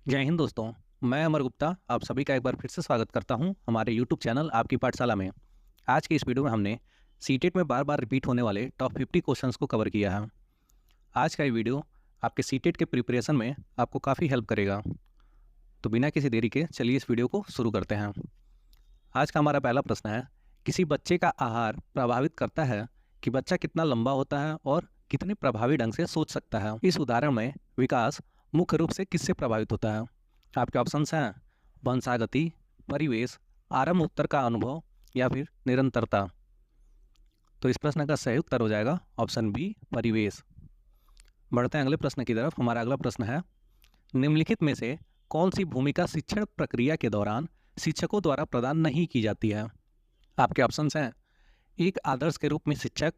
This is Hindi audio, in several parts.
जय हिंद दोस्तों। मैं अमर गुप्ता आप सभी का एक बार फिर से स्वागत करता हूं हमारे यूट्यूब चैनल आपकी पाठशाला में। आज की इस वीडियो में हमने सीटेट में बार बार रिपीट होने वाले टॉप 50 क्वेश्चंस को कवर किया है। आज का ये वीडियो आपके सीटेट के प्रिपरेशन में आपको काफ़ी हेल्प करेगा। तो बिना किसी देरी के चलिए इस वीडियो को शुरू करते हैं। आज का हमारा पहला प्रश्न है, किसी बच्चे का आहार प्रभावित करता है कि बच्चा कितना लंबा होता है और कितने प्रभावी ढंग से सोच सकता है। इस उदाहरण में विकास मुख्य रूप से किससे प्रभावित होता है? आपके ऑप्शंस हैं वंशागति, परिवेश, आरंभ उत्तर का अनुभव या फिर निरंतरता। तो इस प्रश्न का सही उत्तर हो जाएगा ऑप्शन बी, परिवेश। बढ़ते हैं अगले प्रश्न की तरफ। हमारा अगला प्रश्न है, निम्नलिखित में से कौन सी भूमिका शिक्षण प्रक्रिया के दौरान शिक्षकों द्वारा प्रदान नहीं की जाती है? आपके ऑप्शंस हैं एक आदर्श के रूप में शिक्षक,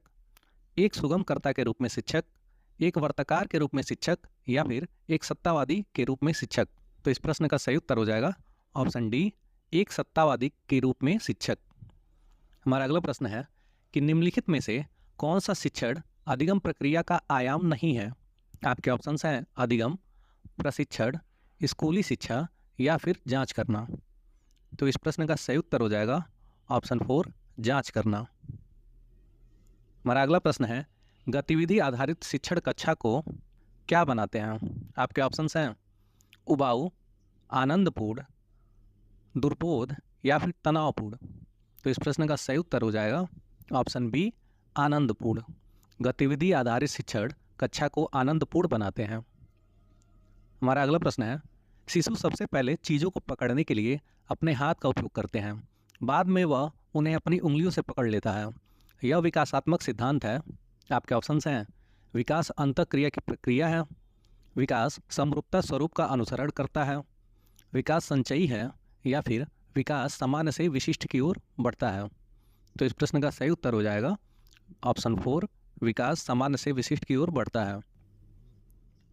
एक सुगमकर्ता के रूप में शिक्षक, एक वार्ताकार के रूप में शिक्षक या फिर एक सत्तावादी के रूप में शिक्षक। तो इस प्रश्न का सही उत्तर हो जाएगा ऑप्शन डी, एक सत्तावादी के रूप में शिक्षक। हमारा अगला प्रश्न है कि निम्नलिखित में से कौन सा शिक्षण अधिगम प्रक्रिया का आयाम नहीं है? आपके ऑप्शंस हैं अधिगम, प्रशिक्षण, स्कूली शिक्षा या फिर जांच करना। तो इस प्रश्न का सही उत्तर हो जाएगा ऑप्शन 4, जांच करना। हमारा अगला प्रश्न है, गतिविधि आधारित शिक्षण कक्षा को क्या बनाते हैं? आपके ऑप्शंस हैं उबाऊ, आनंदपूर्ण, दुर्बोध या फिर तनावपूर्ण। तो इस प्रश्न का सही उत्तर हो जाएगा ऑप्शन बी, आनंदपूर्ण। गतिविधि आधारित शिक्षण कक्षा को आनंदपूर्ण बनाते हैं। हमारा अगला प्रश्न है, शिशु सबसे पहले चीज़ों को पकड़ने के लिए अपने हाथ का उपयोग करते हैं, बाद में वह उन्हें अपनी उंगलियों से पकड़ लेता है। यह विकासात्मक सिद्धांत है। आपके ऑप्शंस हैं विकास अंतःक्रिया की प्रक्रिया है, विकास समरूपता स्वरूप का अनुसरण करता है, विकास संचयी है या फिर विकास सामान्य से विशिष्ट की ओर बढ़ता है। तो इस प्रश्न का सही उत्तर हो जाएगा ऑप्शन 4, विकास सामान्य से विशिष्ट की ओर बढ़ता है।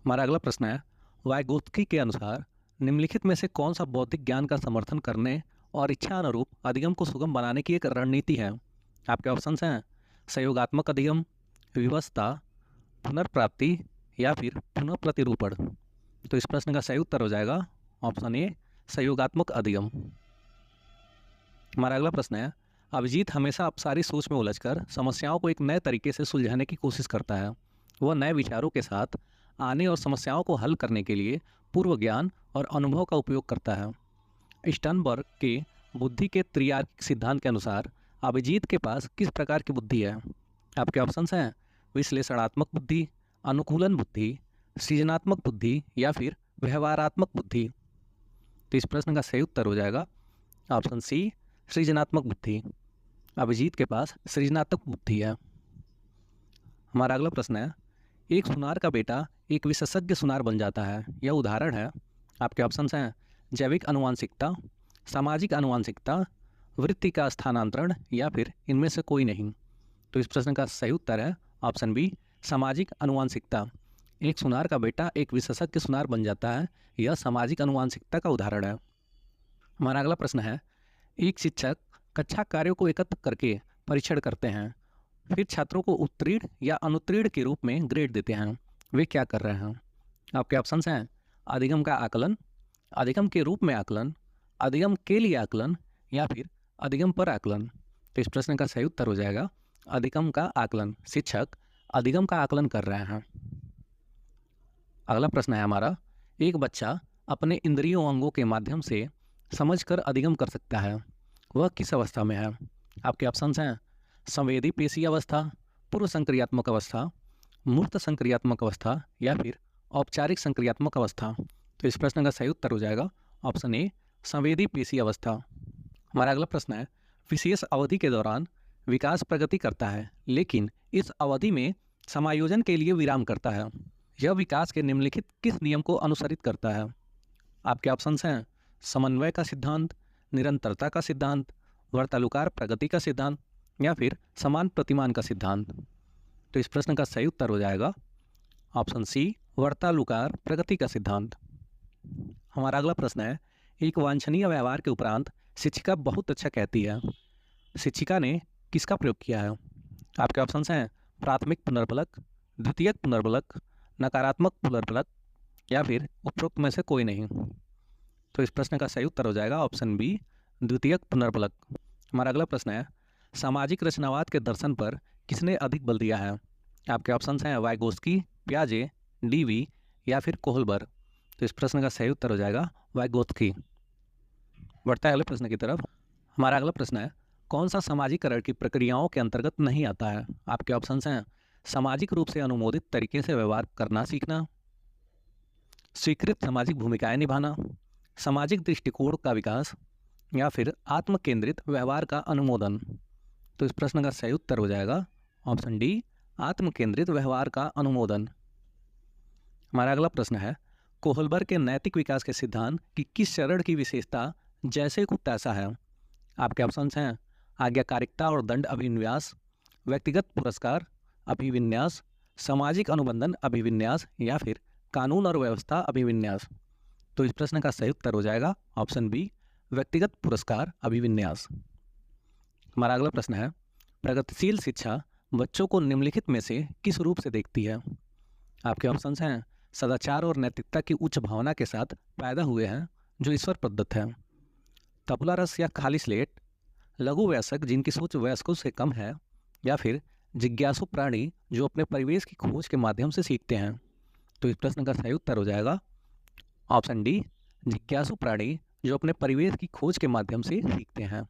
हमारा अगला प्रश्न है, वाइगोत्स्की के अनुसार निम्नलिखित में से कौन सा बौद्धिक ज्ञान का समर्थन करने और इच्छा अनुरूप अधिगम को सुगम बनाने की एक रणनीति है? आपके ऑप्शंस हैं सहयोगात्मक अधिगम, विवशता, पुनर्प्राप्ति या फिर पुनः प्रतिरूपण। तो इस प्रश्न का सही उत्तर हो जाएगा ऑप्शन ए, सहयोगात्मक अधिगम। हमारा अगला प्रश्न है, अभिजीत हमेशा अपसारी सोच में उलझकर समस्याओं को एक नए तरीके से सुलझाने की कोशिश करता है। वह नए विचारों के साथ आने और समस्याओं को हल करने के लिए पूर्व ज्ञान और अनुभव का उपयोग करता है। स्टर्नबर्ग के बुद्धि के त्रिआर्किक सिद्धांत के अनुसार अभिजीत के पास किस प्रकार की बुद्धि है? आपके ऑप्शंस हैं विश्लेषणात्मक बुद्धि, अनुकूलन बुद्धि, सृजनात्मक बुद्धि या फिर व्यवहारात्मक बुद्धि। तो इस प्रश्न का सही उत्तर हो जाएगा ऑप्शन सी, सृजनात्मक बुद्धि। अभिजीत के पास सृजनात्मक बुद्धि है। हमारा अगला प्रश्न है, एक सुनार का बेटा एक विशेषज्ञ सुनार बन जाता है, यह उदाहरण है। आपके ऑप्शंस हैं जैविक आनुवंशिकता, सामाजिक आनुवंशिकता, वृत्ति का स्थानांतरण या फिर इनमें से कोई नहीं। तो इस प्रश्न का सही उत्तर है ऑप्शन बी, सामाजिक आनुवंशिकता। एक सुनार का बेटा एक विशेषज्ञ सुनार बन जाता है, यह सामाजिक आनुवंशिकता का उदाहरण है। हमारा अगला प्रश्न है, एक शिक्षक कक्षा कार्यों को एकत्र करके परीक्षण करते हैं, फिर छात्रों को उत्तीर्ण या अनुत्तीर्ण के रूप में ग्रेड देते हैं। वे क्या कर रहे हैं? आपके ऑप्शंस हैं अधिगम का आकलन, अधिगम के रूप में आकलन, अधिगम के लिए आकलन या फिर अधिगम पर आकलन। तो इस प्रश्न का सही उत्तर हो जाएगा अधिगम का आकलन। शिक्षक अधिगम का आकलन कर रहे हैं। अगला प्रश्न है हमारा, एक बच्चा अपने इंद्रियों अंगों के माध्यम से समझकर अधिगम कर सकता है, वह किस अवस्था में है? आपके ऑप्शंस हैं संवेदी पेशी अवस्था, पूर्व संक्रियात्मक अवस्था, मूर्त संक्रियात्मक अवस्था या फिर औपचारिक संक्रियात्मक अवस्था। तो इस प्रश्न का सही उत्तर हो जाएगा ऑप्शन ए, संवेदी पेशी अवस्था। हमारा अगला प्रश्न है, विशेष अवधि के दौरान विकास प्रगति करता है लेकिन इस अवधि में समायोजन के लिए विराम करता है। यह विकास के निम्नलिखित किस नियम को अनुसरित करता है? आपके ऑप्शंस हैं समन्वय का सिद्धांत, निरंतरता का सिद्धांत, वर्तालुकार प्रगति का सिद्धांत या फिर समान प्रतिमान का सिद्धांत। तो इस प्रश्न का सही उत्तर हो जाएगा ऑप्शन सी, वर्तालुकार प्रगति का सिद्धांत। हमारा अगला प्रश्न है, एक वांछनीय व्यवहार के उपरांत शिक्षिका बहुत अच्छा कहती है, शिक्षिका ने किसका प्रयोग किया है? आपके ऑप्शंस हैं प्राथमिक पुनर्बलक, द्वितीयक पुनर्बलक, नकारात्मक पुनर्बलक या फिर उपरोक्त में से कोई नहीं। तो इस प्रश्न का सही उत्तर हो जाएगा ऑप्शन बी, द्वितीयक पुनर्फलक। हमारा अगला प्रश्न है, सामाजिक रचनावाद के दर्शन पर किसने अधिक बल दिया है? आपके ऑप्शंस हैं वाइगोस्की, पियाजे, डीवी या फिर कोहलबर। तो इस प्रश्न का सही उत्तर हो जाएगा वाइगोस्की। बढ़ता है अगले प्रश्न की तरफ। हमारा अगला प्रश्न है, कौन सा सामाजिकरण की प्रक्रियाओं के अंतर्गत नहीं आता है? आपके ऑप्शंस हैं सामाजिक रूप से अनुमोदित तरीके से व्यवहार करना सीखना, स्वीकृत सामाजिक भूमिकाएं निभाना, सामाजिक दृष्टिकोण का विकास या फिर आत्म केंद्रित व्यवहार का अनुमोदन। तो इस प्रश्न का सही उत्तर हो जाएगा ऑप्शन डी, आत्म केंद्रित व्यवहार का अनुमोदन। हमारा अगला प्रश्न है, कोहलबर के नैतिक विकास के सिद्धांत की किस चरण की विशेषता जैसे को तैसा है? आपके ऑप्शंस हैं आज्ञाकारिकता और दंड अभिविन्यास, व्यक्तिगत पुरस्कार अभिविन्यास, सामाजिक अनुबंधन अभिविन्यास या फिर कानून और व्यवस्था अभिविन्यास। तो इस प्रश्न का सही उत्तर हो जाएगा ऑप्शन बी, व्यक्तिगत पुरस्कार अभिविन्यास। हमारा अगला प्रश्न है, प्रगतिशील शिक्षा बच्चों को निम्नलिखित में से किस रूप से देखती है? आपके ऑप्शंस हैं सदाचार और नैतिकता की उच्च भावना के साथ पैदा हुए हैं जो ईश्वर प्रदत्त है, तबला रस या खाली स्लेट, लघु वयस्क जिनकी सोच वयस्कों से कम है, या फिर जिज्ञासु प्राणी जो अपने परिवेश की खोज के माध्यम से सीखते हैं। तो इस प्रश्न का सही उत्तर हो जाएगा ऑप्शन डी, जिज्ञासु प्राणी जो अपने परिवेश की खोज के माध्यम से सीखते हैं।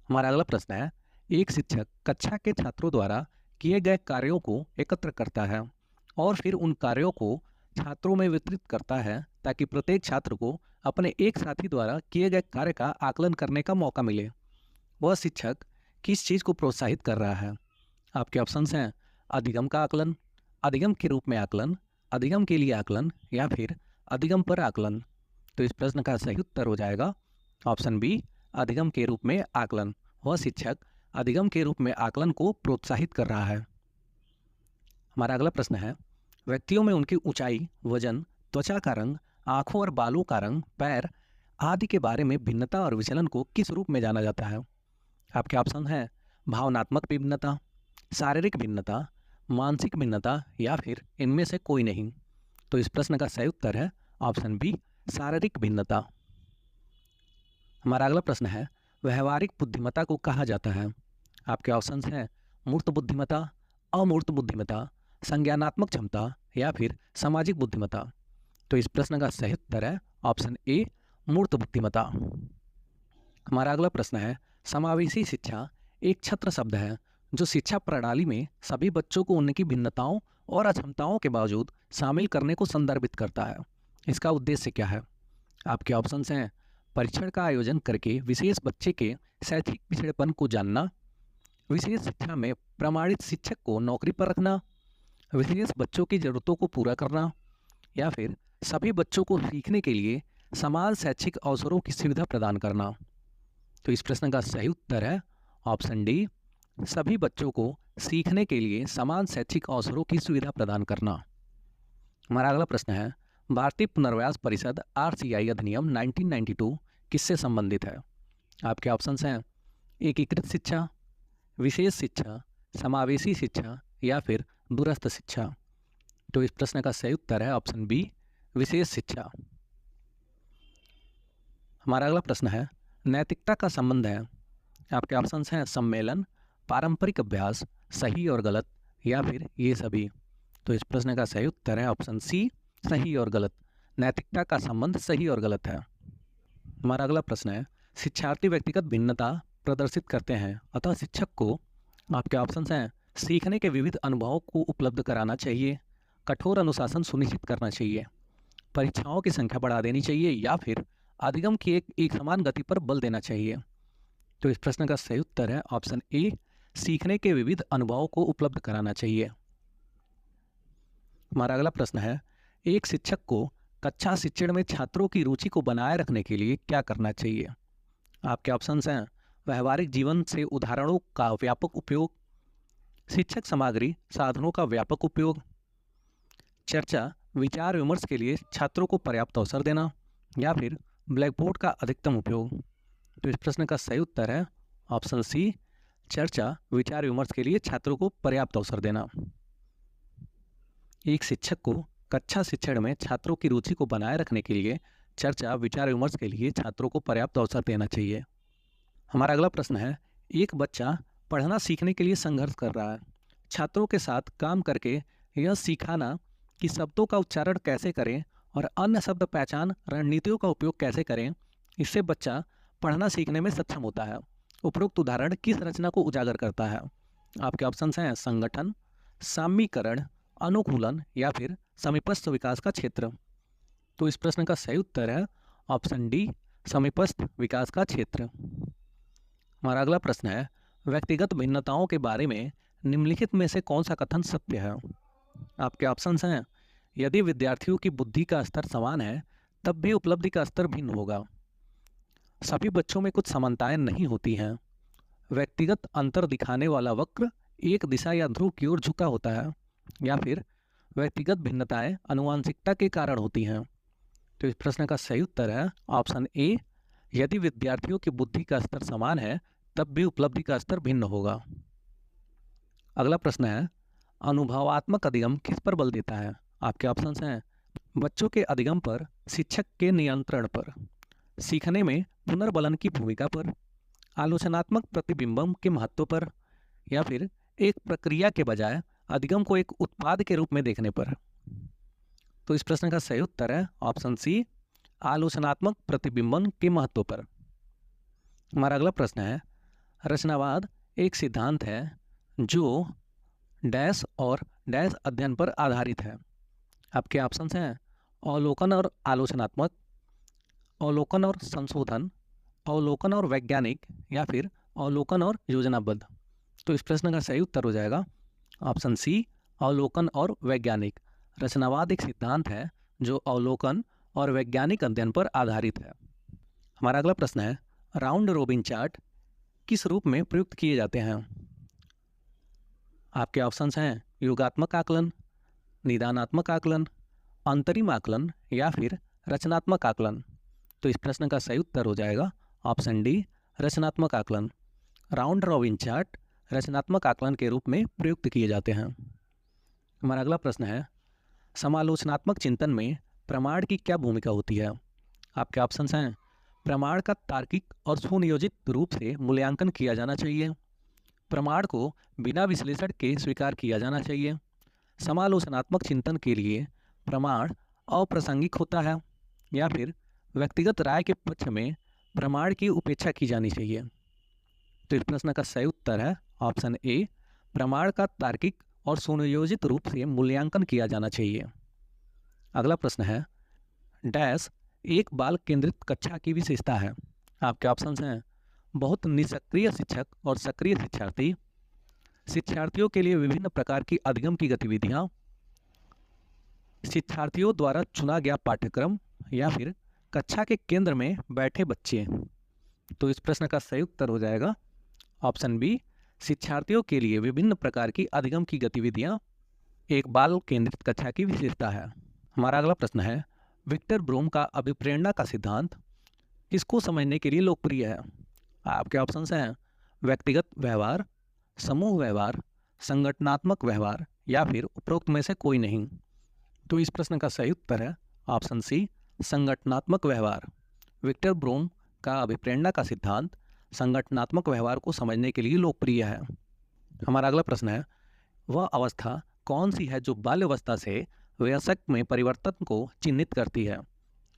हमारा अगला प्रश्न है, एक शिक्षक कक्षा के छात्रों द्वारा किए गए कार्यों को एकत्र करता है और फिर उन कार्यों को छात्रों में वितरित करता है ताकि प्रत्येक छात्र को अपने एक साथी द्वारा किए गए कार्य का आकलन करने का मौका मिले। वह शिक्षक किस चीज़ को प्रोत्साहित कर रहा है? आपके ऑप्शंस हैं अधिगम का आकलन, अधिगम के रूप में आकलन, अधिगम के लिए आकलन या फिर अधिगम पर आकलन। तो इस प्रश्न का सही उत्तर हो जाएगा ऑप्शन बी, अधिगम के रूप में आकलन। वह शिक्षक अधिगम के रूप में आकलन को प्रोत्साहित कर रहा है। हमारा अगला प्रश्न है, व्यक्तियों में उनकी ऊंचाई, वजन, त्वचा का रंग, आंखों और बालों का रंग, पैर आदि के बारे में भिन्नता और विचलन को किस रूप में जाना जाता है? आपके ऑप्शन हैं भावनात्मक भिन्नता, शारीरिक भिन्नता, मानसिक भिन्नता या फिर इनमें से कोई नहीं। तो इस प्रश्न का सही उत्तर है ऑप्शन बी, शारीरिक भिन्नता। हमारा अगला प्रश्न है, व्यवहारिक बुद्धिमत्ता को कहा जाता है? आपके ऑप्शंस हैं मूर्त बुद्धिमत्ता, अमूर्त बुद्धिमत्ता, संज्ञानात्मक क्षमता या फिर सामाजिक बुद्धिमत्ता। तो इस प्रश्न का सही उत्तर है ऑप्शन ए, मूर्त बुद्धिमत्ता। हमारा अगला प्रश्न है, समावेशी शिक्षा एक छत्र शब्द है जो शिक्षा प्रणाली में सभी बच्चों को उनकी भिन्नताओं और अक्षमताओं के बावजूद शामिल करने को संदर्भित करता है। इसका उद्देश्य क्या है? आपके ऑप्शंस हैं परीक्षण का आयोजन करके विशेष बच्चे के शैक्षिक पिछड़ेपन को जानना, विशेष शिक्षा में प्रमाणित शिक्षक को नौकरी पर रखना, विशेष बच्चों की ज़रूरतों को पूरा करना या फिर सभी बच्चों को सीखने के लिए समान शैक्षिक अवसरों की सुविधा प्रदान करना। तो इस प्रश्न का सही उत्तर है ऑप्शन डी, सभी बच्चों को सीखने के लिए समान शैक्षिक अवसरों की सुविधा प्रदान करना। हमारा अगला प्रश्न है, भारतीय पुनर्वास परिषद RCI अधिनियम 1992 किससे संबंधित है? आपके ऑप्शंस हैं एकीकृत शिक्षा, विशेष शिक्षा, समावेशी शिक्षा या फिर दूरस्थ शिक्षा। तो इस प्रश्न का सही उत्तर है ऑप्शन बी, विशेष शिक्षा। हमारा अगला प्रश्न है, नैतिकता का संबंध है? आपके ऑप्शंस हैं सम्मेलन, पारंपरिक अभ्यास, सही और गलत या फिर ये सभी। तो इस प्रश्न का सही उत्तर है ऑप्शन सी, सही और गलत। नैतिकता का संबंध सही और गलत है। हमारा अगला प्रश्न है, शिक्षार्थी व्यक्तिगत भिन्नता प्रदर्शित करते हैं अतः शिक्षक को, आपके ऑप्शंस हैं सीखने के विविध अनुभवों को उपलब्ध कराना चाहिए, कठोर अनुशासन सुनिश्चित करना चाहिए, परीक्षाओं की संख्या बढ़ा देनी चाहिए या फिर अधिगम की एक समान गति पर बल देना चाहिए। तो इस प्रश्न का सही उत्तर है ऑप्शन ए, सीखने के विविध अनुभवों को उपलब्ध कराना चाहिए। हमारा अगला प्रश्न है, एक शिक्षक को कक्षा शिक्षण में छात्रों की रुचि को बनाए रखने के लिए क्या करना चाहिए? आपके ऑप्शंस हैं व्यवहारिक जीवन से उदाहरणों का व्यापक उपयोग, शिक्षक सामग्री साधनों का व्यापक उपयोग, चर्चा विचार विमर्श के लिए छात्रों को पर्याप्त अवसर देना या फिर ब्लैक बोर्ड का अधिकतम उपयोग। तो इस प्रश्न का सही उत्तर है ऑप्शन सी, चर्चा विचार विमर्श के लिए छात्रों को पर्याप्त अवसर देना। एक शिक्षक को कक्षा शिक्षण में छात्रों की रुचि को बनाए रखने के लिए चर्चा विचार विमर्श के लिए छात्रों को पर्याप्त अवसर देना चाहिए। हमारा अगला प्रश्न है, एक बच्चा पढ़ना सीखने के लिए संघर्ष कर रहा है। छात्रों के साथ काम करके यह सिखाना कि शब्दों का उच्चारण कैसे करें और अन्य शब्द पहचान रणनीतियों का उपयोग कैसे करें, इससे बच्चा पढ़ना सीखने में सक्षम होता है। उपरोक्त उदाहरण किस रचना को उजागर करता है? आपके ऑप्शंस हैं संगठन, सामीकरण, अनुकूलन या फिर समीपस्थ विकास का क्षेत्र। तो इस प्रश्न का सही उत्तर है ऑप्शन डी, समीपस्थ विकास का क्षेत्र। हमारा अगला प्रश्न है, व्यक्तिगत भिन्नताओं के बारे में निम्नलिखित में से कौन सा कथन सत्य है? आपके ऑप्शंस हैं, यदि विद्यार्थियों की बुद्धि का स्तर समान है तब भी उपलब्धि का स्तर भिन्न होगा। सभी बच्चों में कुछ समानताएं नहीं होती हैं। व्यक्तिगत अंतर दिखाने वाला वक्र एक दिशा या ध्रुव की ओर झुका होता है। या फिर व्यक्तिगत भिन्नताएं आनुवंशिकता के कारण होती हैं। तो इस प्रश्न का सही उत्तर है ऑप्शन ए, यदि विद्यार्थियों की बुद्धि का स्तर समान है तब भी उपलब्धि का स्तर भिन्न होगा। अगला प्रश्न है, अनुभवात्मक अधिगम किस पर बल देता है? आपके ऑप्शंस हैं, बच्चों के अधिगम पर, शिक्षक के नियंत्रण पर, सीखने में पुनर्बलन की भूमिका पर, आलोचनात्मक प्रतिबिंबम के महत्व पर, या फिर एक प्रक्रिया के बजाय अधिगम को एक उत्पाद के रूप में देखने पर। तो इस प्रश्न का सही उत्तर है ऑप्शन सी, आलोचनात्मक प्रतिबिंबन के महत्व पर। हमारा अगला प्रश्न है, रचनावाद एक सिद्धांत है जो डैश और डैश अध्ययन पर आधारित है। आपके ऑप्शंस हैं, अवलोकन और आलोचनात्मक, अवलोकन और संशोधन, अवलोकन और वैज्ञानिक, या फिर अवलोकन और योजनाबद्ध। तो इस प्रश्न का सही उत्तर हो जाएगा ऑप्शन सी, अवलोकन और वैज्ञानिक। रचनावाद एक सिद्धांत है जो अवलोकन और वैज्ञानिक अध्ययन पर आधारित है। हमारा अगला प्रश्न है, राउंड रोबिन चार्ट किस रूप में प्रयुक्त किए जाते हैं? आपके ऑप्शंस हैं, योगात्मक आकलन, निदानात्मक आकलन, अंतरिम आकलन, या फिर रचनात्मक आकलन। तो इस प्रश्न का सही उत्तर हो जाएगा ऑप्शन डी, रचनात्मक आकलन। राउंड रॉबिन चार्ट रचनात्मक आकलन के रूप में प्रयुक्त किए जाते हैं। हमारा अगला प्रश्न है, समालोचनात्मक चिंतन में प्रमाण की क्या भूमिका होती है? आपके ऑप्शंस हैं, प्रमाण का तार्किक और सुनियोजित रूप से मूल्यांकन किया जाना चाहिए, प्रमाण को बिना विश्लेषण के स्वीकार किया जाना चाहिए, समालोचनात्मक चिंतन के लिए प्रमाण अप्रासंगिक होता है, या फिर व्यक्तिगत राय के पक्ष में प्रमाण की उपेक्षा की जानी चाहिए। तो इस प्रश्न का सही उत्तर है ऑप्शन ए, प्रमाण का तार्किक और सुनियोजित रूप से मूल्यांकन किया जाना चाहिए। अगला प्रश्न है, डैश एक बाल केंद्रित कक्षा की विशेषता है? आपके ऑप्शंस हैं, बहुत निष्क्रिय शिक्षक और सक्रिय शिक्षार्थी, शिक्षार्थियों के लिए विभिन्न प्रकार की अधिगम की गतिविधियां, शिक्षार्थियों द्वारा चुना गया पाठ्यक्रम, या फिर कक्षा के केंद्र में बैठे बच्चे। तो इस प्रश्न का सही उत्तर हो जाएगा ऑप्शन बी, शिक्षार्थियों के लिए विभिन्न प्रकार की अधिगम की गतिविधियां एक बाल केंद्रित कक्षा की विशेषता है। हमारा अगला प्रश्न है, विक्टर ब्रूम का अभिप्रेरणा का सिद्धांत किसको समझने के लिए लोकप्रिय है? आपके ऑप्शंस हैं, व्यक्तिगत व्यवहार, समूह व्यवहार, संगठनात्मक व्यवहार, या फिर उपरोक्त में से कोई नहीं। तो इस प्रश्न का सही उत्तर है ऑप्शन सी, संगठनात्मक व्यवहार। विक्टर ब्रूम का अभिप्रेरणा का सिद्धांत संगठनात्मक व्यवहार को समझने के लिए लोकप्रिय है। हमारा अगला प्रश्न है, वह अवस्था कौन सी है जो बाल्यावस्था से वयस्क में परिवर्तन को चिन्हित करती है?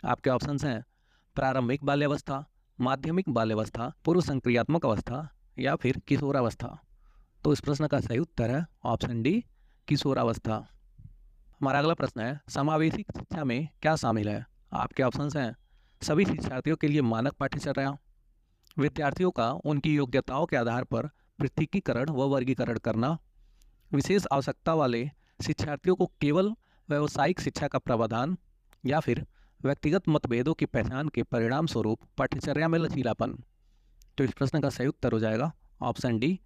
आपके ऑप्शंस हैं, प्रारंभिक बाल्यावस्था, माध्यमिक बाल्यावस्था, पूर्व संक्रियात्मक अवस्था, या फिर किशोरावस्था। तो इस प्रश्न का सही उत्तर है ऑप्शन डी, किशोरावस्था। हमारा अगला प्रश्न है, समावेशी शिक्षा में क्या शामिल है? आपके ऑप्शंस हैं, सभी शिक्षार्थियों के लिए मानक पाठ्यचर्या, विद्यार्थियों का उनकी योग्यताओं के आधार पर पृथकीकरण व वर्गीकरण करना, विशेष आवश्यकता वाले शिक्षार्थियों को केवल व्यावसायिक शिक्षा का प्रावधान, या फिर व्यक्तिगत मतभेदों की पहचान के परिणाम स्वरूप पाठ्यचर्या में लचीलापन। तो इस प्रश्न का सही उत्तर हो जाएगा ऑप्शन डी,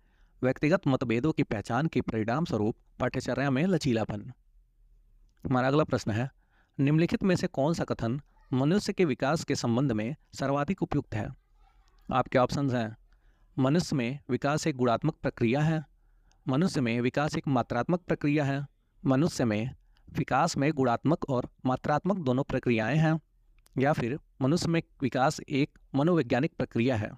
व्यक्तिगत मतभेदों की पहचान के परिणाम स्वरूप पाठ्यचर्या में लचीलापन। हमारा अगला प्रश्न है, निम्नलिखित में से कौन सा कथन मनुष्य के विकास के संबंध में सर्वाधिक उपयुक्त है? आपके ऑप्शंस हैं, मनुष्य में विकास एक गुणात्मक प्रक्रिया है, मनुष्य में विकास एक मात्रात्मक प्रक्रिया है, मनुष्य में विकास में गुणात्मक और मात्रात्मक दोनों प्रक्रियाएं हैं, या फिर मनुष्य में विकास एक मनोवैज्ञानिक प्रक्रिया है?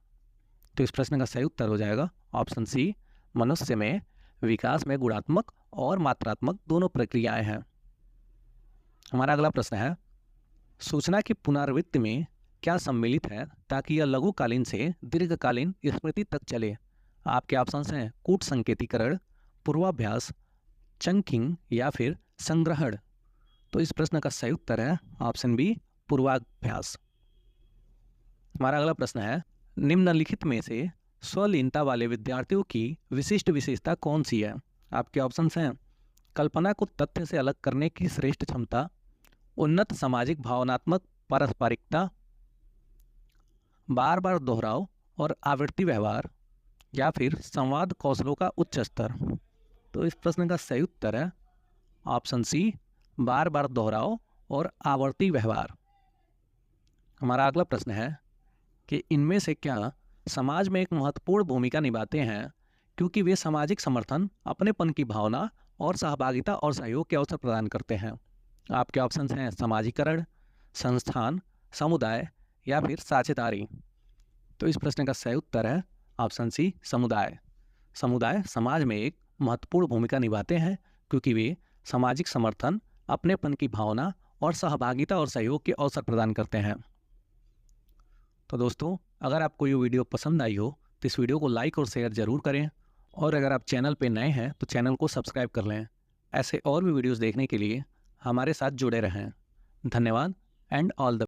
तो इस प्रश्न का सही उत्तर हो जाएगा ऑप्शन सी, मनुष्य में विकास में गुणात्मक और मात्रात्मक दोनों प्रक्रियाएं हैं। हमारा अगला प्रश्न है, सूचना की पुनरावृत्ति में क्या सम्मिलित है ताकि यह लघुकालीन से दीर्घकालीन स्मृति तक चले? आपके ऑप्शंस हैं कूट संकेतीकरण, पूर्वाभ्यास, चंकिंग या फिर संग्रहण। तो इस प्रश्न का सही उत्तर है ऑप्शन बी, पूर्वाभ्यास। हमारा अगला प्रश्न है, निम्नलिखित में से स्वलीनता वाले विद्यार्थियों की विशिष्ट विशेषता कौन सी है? आपके ऑप्शंस हैं कल्पना को तथ्य से अलग करने की श्रेष्ठ क्षमता, उन्नत सामाजिक भावनात्मक पारस्परिकता, बार बार दोहराव और आवृत्ति व्यवहार, या फिर संवाद कौशलों का उच्च स्तर। तो इस प्रश्न का सही उत्तर है ऑप्शन सी, बार बार दोहराव और आवर्ती व्यवहार। हमारा अगला प्रश्न है कि इनमें से क्या समाज में एक महत्वपूर्ण भूमिका निभाते हैं क्योंकि वे सामाजिक समर्थन, अपनेपन की भावना और सहभागिता और सहयोग के अवसर प्रदान करते हैं? आपके ऑप्शंस हैं समाजीकरण, संस्थान, समुदाय या फिर साझेदारी। तो इस प्रश्न का सही उत्तर है ऑप्शन सी, समुदाय। समुदाय समाज में एक महत्वपूर्ण भूमिका निभाते हैं क्योंकि वे सामाजिक समर्थन, अपनेपन की भावना और सहभागिता और सहयोग के अवसर प्रदान करते हैं। तो दोस्तों, अगर आपको ये वीडियो पसंद आई हो तो इस वीडियो को लाइक और शेयर ज़रूर करें, और अगर आप चैनल पे नए हैं तो चैनल को सब्सक्राइब कर लें। ऐसे और भी वीडियोस देखने के लिए हमारे साथ जुड़े रहें। धन्यवाद एंड ऑल द